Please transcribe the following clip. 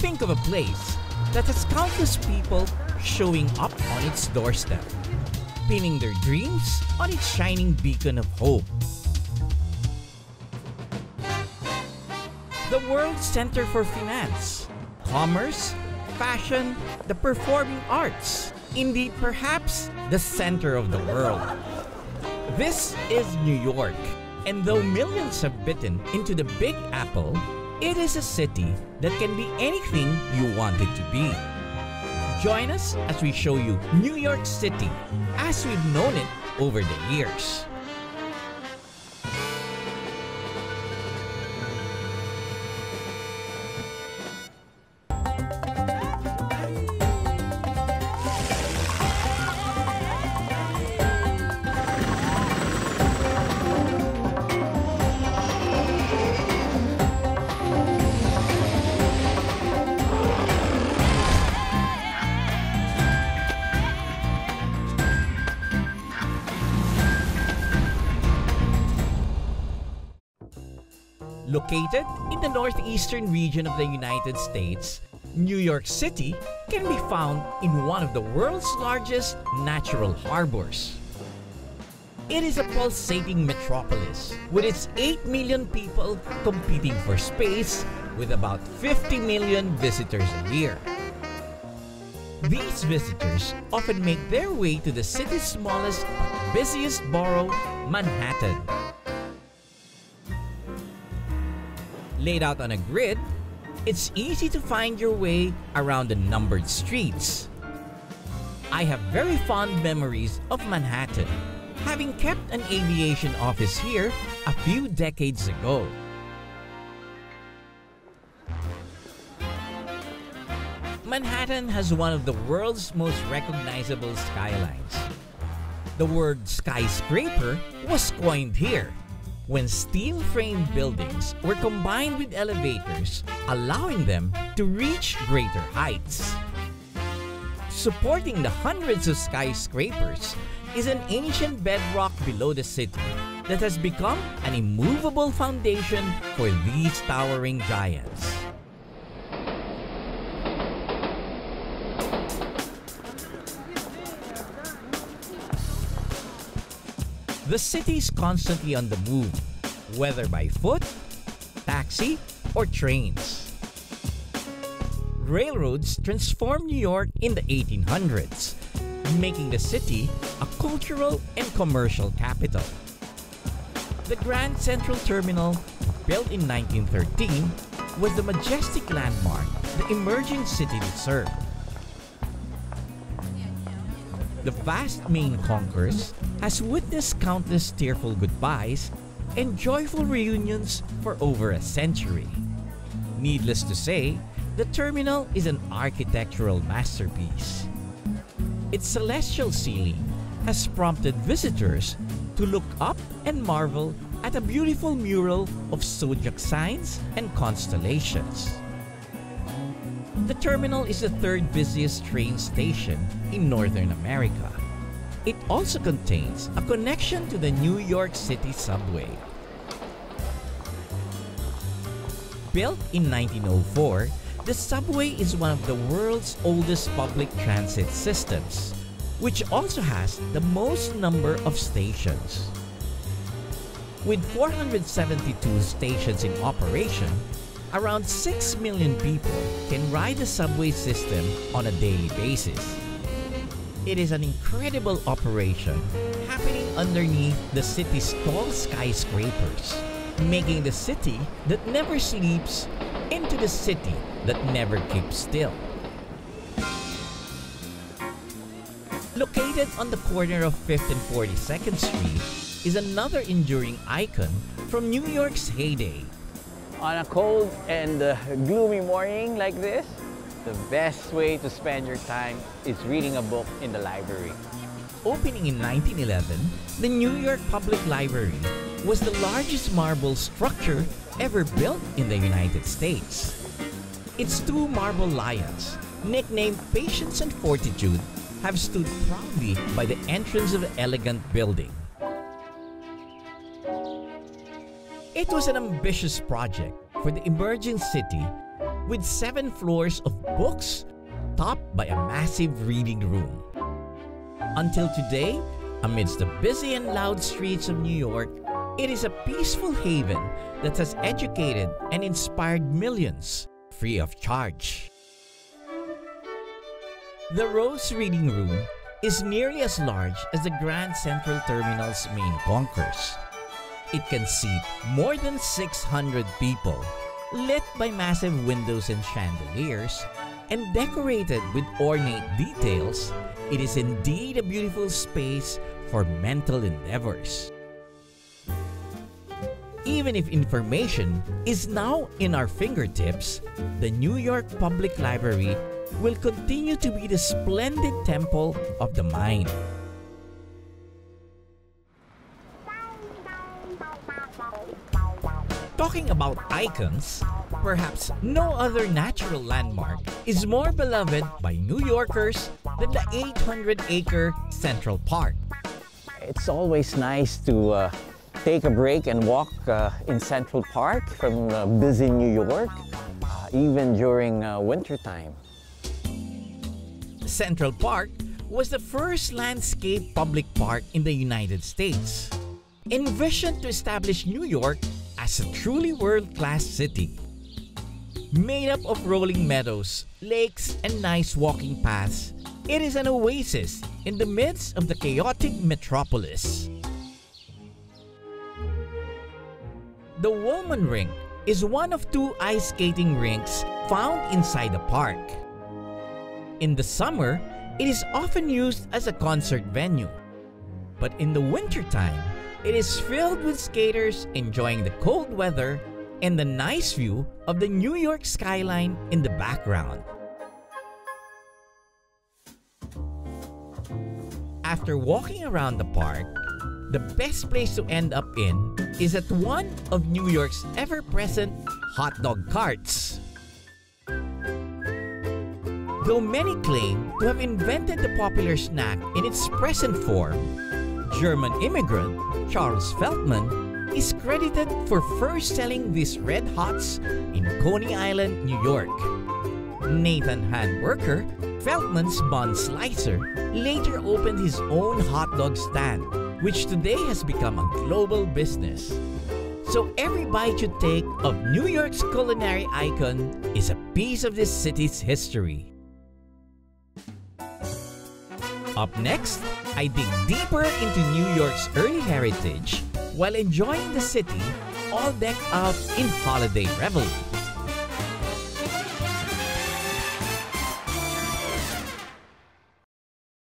Think of a place that has countless people showing up on its doorstep, pinning their dreams on its shining beacon of hope. The world's center for finance, commerce, fashion, the performing arts, indeed perhaps the center of the world. This is New York, and though millions have bitten into the Big Apple, it is a city that can be anything you want it to be. Join us as we show you New York City as we've known it over the years. Located in the northeastern region of the United States, New York City can be found in one of the world's largest natural harbors. It is a pulsating metropolis with its 8 million people competing for space with about 50 million visitors a year. These visitors often make their way to the city's smallest but busiest borough, Manhattan. Laid out on a grid, it's easy to find your way around the numbered streets. I have very fond memories of Manhattan, having kept an aviation office here a few decades ago. Manhattan has one of the world's most recognizable skylines. The word skyscraper was coined here, when steel-framed buildings were combined with elevators, allowing them to reach greater heights. Supporting the hundreds of skyscrapers is an ancient bedrock below the city that has become an immovable foundation for these towering giants. The city is constantly on the move, whether by foot, taxi, or trains. Railroads transformed New York in the 1800s, making the city a cultural and commercial capital. The Grand Central Terminal, built in 1913, was the majestic landmark the emerging city served. The vast main concourse has witnessed countless tearful goodbyes and joyful reunions for over a century. Needless to say, the terminal is an architectural masterpiece. Its celestial ceiling has prompted visitors to look up and marvel at a beautiful mural of zodiac signs and constellations. The terminal is the third busiest train station in Northern America. It also contains a connection to the New York City subway. Built in 1904, the subway is one of the world's oldest public transit systems, which also has the most number of stations. With 472 stations in operation, around 6 million people can ride the subway system on a daily basis. It is an incredible operation happening underneath the city's tall skyscrapers, making the city that never sleeps into the city that never keeps still. Located on the corner of 5th and 42nd Street is another enduring icon from New York's heyday. On a cold and gloomy morning like this, the best way to spend your time is reading a book in the library. Opening in 1911, the New York Public Library was the largest marble structure ever built in the United States. Its two marble lions, nicknamed Patience and Fortitude, have stood proudly by the entrance of the elegant building. It was an ambitious project for the emerging city, with 7 floors of books topped by a massive reading room. Until today, amidst the busy and loud streets of New York, it is a peaceful haven that has educated and inspired millions free of charge. The Rose Reading Room is nearly as large as the Grand Central Terminal's main concourse. It can seat more than 600 people, lit by massive windows and chandeliers, and decorated with ornate details. It is indeed a beautiful space for mental endeavors. Even if information is now in our fingertips, the New York Public Library will continue to be the splendid temple of the mind. Talking about icons, perhaps no other natural landmark is more beloved by New Yorkers than the 800-acre Central Park. It's always nice to take a break and walk in Central Park from busy New York, even during winter time. Central Park was the first landscape public park in the United States, envisioned to establish New York as a truly world-class city. Made up of rolling meadows, lakes, and nice walking paths, it is an oasis in the midst of the chaotic metropolis. The Woolman Rink is one of 2 ice skating rinks found inside the park. In the summer, it is often used as a concert venue. But in the wintertime, it is filled with skaters enjoying the cold weather and the nice view of the New York skyline in the background. After walking around the park, the best place to end up in is at one of New York's ever-present hot dog carts. Though many claim to have invented the popular snack in its present form, German immigrant Charles Feldman is credited for first selling these Red Hots in Coney Island, New York. Nathan Handwerker, Feldman's bun slicer, later opened his own hot dog stand, which today has become a global business. So every bite you take of New York's culinary icon is a piece of this city's history. Up next, I dig deeper into New York's early heritage while enjoying the city all decked out in holiday revelry.